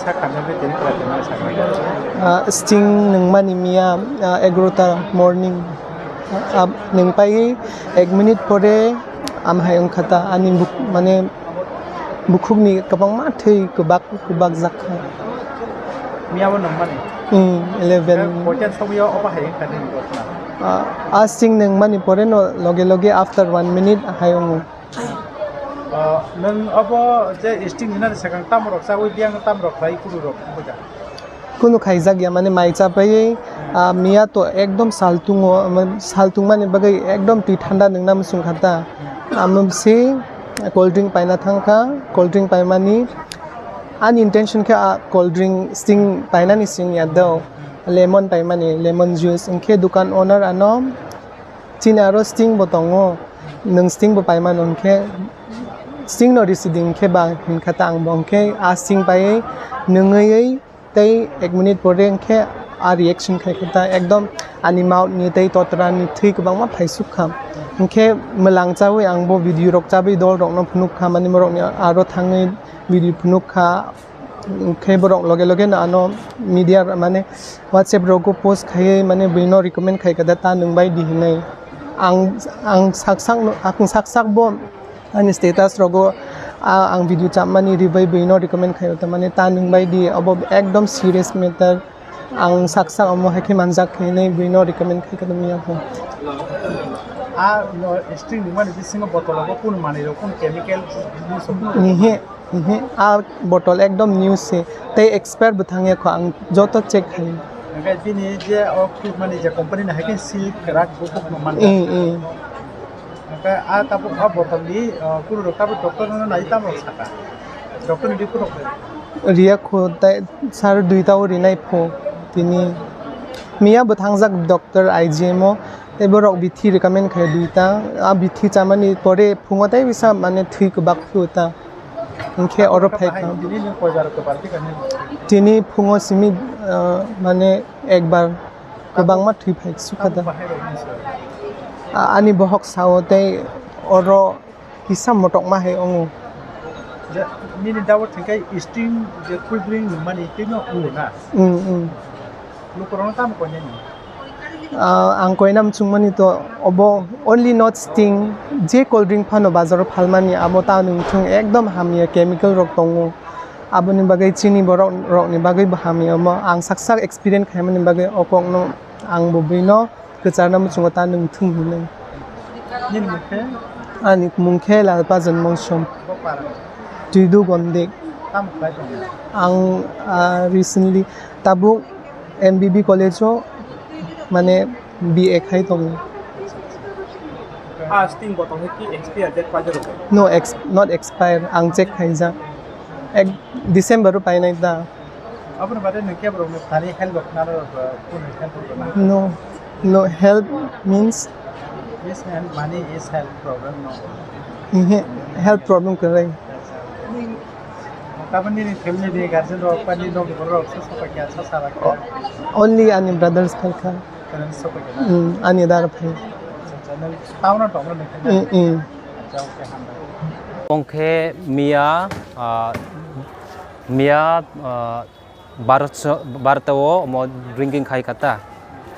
Sakh kami Tiprasa Sakh. Sting Nwngwi Mia Egrota morning. Ningpai 1 minute pore amhai khata ani buk mane bukhugni kabang ma thei kubak zakha. Mia wo Nwngwi. 11. Pojan sawiyo apa hayang kadin ko. Sting Nwngwi pore no loge after 1 minute hayong. Nung apa je sting nina sakang tamrok sawi biang tamrok khai kururok boja. Kuno khaijak ya mane maicha pai Mia to ekdom saltung mane bagai ekdom ti thanda ningna musung khata amsi cold drink paina thangka cold drink paimani unintention kha cold drink sting paina ni sing yado lemon paimani lemon juice inke dukan owner anom chinaro sting botongo nung sting bo paiman onke sting no residing ke ba hin khata ang bongke sting pai nungei tei 1 minute pore ke reaction khai khata ekdom animal ni tei totra ni thik bang ma phaisuk kham ke melang chawi ang bo video rok chabi dol rok no phunuk kha mani morok ni aro thangai video phunuk kha ke borok loge na ano media mane whatsapp rok ko post khai mane bino recommend khai kada ta nungbai di hinai ang sak bo ani status rogo ang video chamani revive bino recommend khai ta mane ta nungbai di abo ekdom serious matter ang Sakh amo hake manjak khine bino recommend khai kada miya ko No string ni mane singa bottle ko kun mane ro kun chemical nihe bottle ekdom new se tei expert buthange ko ang joto check khai ga bini je ok mane je company na hake seal crack bukuk no mane ka tapu bottle ni kuru ro tapu doctor na nai tam ro saka doctor ni kuru ria kho tai sar duita ori nai pho tini Mia buthangjak doctor IGMO eborok bithi recommend khai duita bithi chamani pore phungotai bisa mane thui ko bak phuta inke oro phai ka tini phungo simi mane ekbar kobang ma thui phai sukhada ani bohok saote oro hisam motok ma he ongu mini dawat thingkai steam je cool drink mani tino una lukorona tam ko ni ang koinam chungmani to obo only not sting je cold drink phano bazar phalmani amota nungthung ekdom hamia chemical rok tongo aboni bagai chini borok rok ni bagai hamia mo ang saksak experience khaimani bagai okok no ang bobino kecharna mchungota nungthung hine ni mukhe ani mungkhe lalpa janmong som tuidu gondek tam khai ang recently tabu MBB college mane BA khai tong sting bottle he ki expire date pa jero no not expire ang check khai ja December ro pai nai da apne bade ne ke bro me thani help na kun help no help means yes man money is health problem no health problem karai tapani ni family ni guardian ro pani no ro so kya sa sara ka only ani brothers khalka kan so kya ani dar phai channel tauna to ne Ongke Mia Baratawo mo drinking khai kata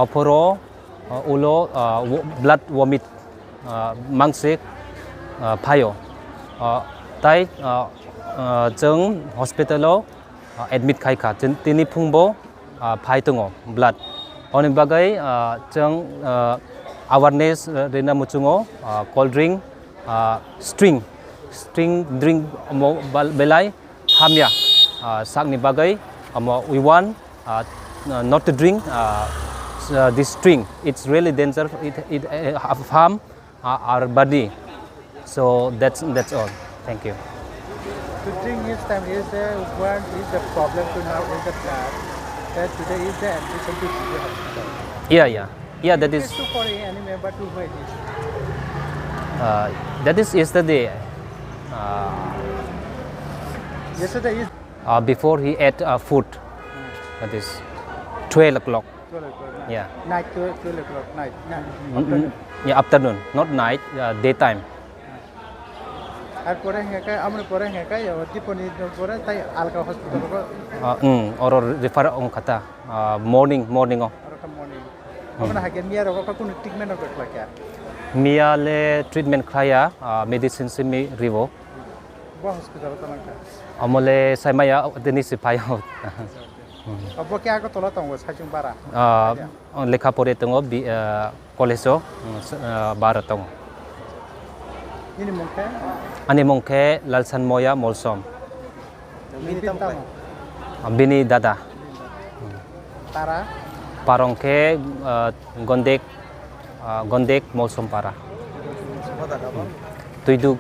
oporo ulo blood vomit mangsik phayo tai jeng hospitalo admit khai kha tini phungbo phai tungo blood oni bagai jeng awareness rena muchungo cold drink string drink mo belai hamya sakni bagai we want not to drink this string. It's really dangerous. It harm our body. So that's all. Thank you. To drink this time is what is the problem to now is the fact that today is the admission to the hospital. Yeah. That is. For any member to buy this. That is yesterday. Yesterday is. Before he ate food. That is 12 o'clock. 12 o'clock. Yeah. Night 12 o'clock. Night. Yeah, afternoon. Not night. Daytime. আর পরে হেঁকাই আমরা পরে হেঁকাই দীপনি পরে তাই আলগা hospital ko or refer ong kata morning o আর একটা morning আমরা হাগে মিয়ার ko কোনো ট্রিটমেন্ট হবে ক্লাকা mia le treatment khlaya medicine simi rivo bo hospital তামাকা amole saimaya deni sipayo अब क्या को तोला तंगो साचिं बारा lekha pore tongo college o bara tongo ini mungkin ani mongke lalsan moya molsom ini tamu bini dada tara parongke gondek molsom para tuiduk